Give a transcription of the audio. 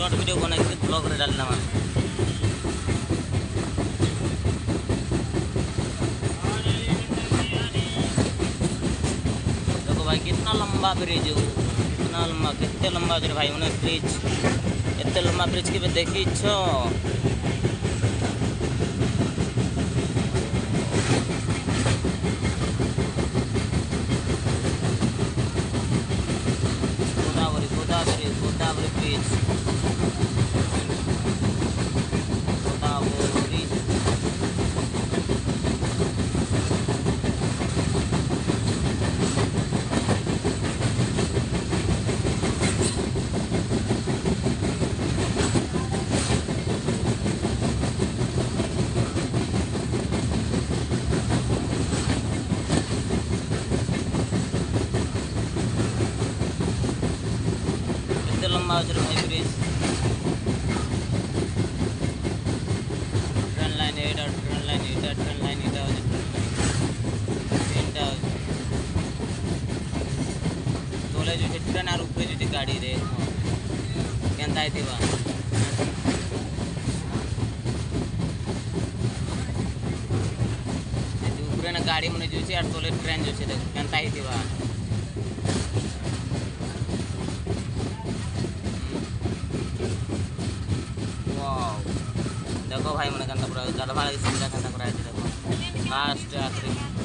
Short video बना के blog रे डालना मान। देखो भाई कितना लंबा ब्रिज है, कितना लंबा, कितने लंबा है भाई उन्हें ब्रिज, इतने लंबा ब्रिज के देखी छो। गोदावरी ब्रिज, गोदावरी कितने लंबा है भाई ब्रिज। ट्रेन लाइन एटा, ट्रेन लाइन एटा, ट्रेन लाइन एटा तीनटा तोले जो ट्रेन आर ऊपर जो गाड़ी रे केनता आइथिबा। ऊपर ना गाड़ी मने जो आर तोले ट्रेन जो देखो केनता आइथिबा। देखो भाई मैंने कहता पूरा गलभाड़ा की सुविधा कहता कराया देखो फास्ट आखिरी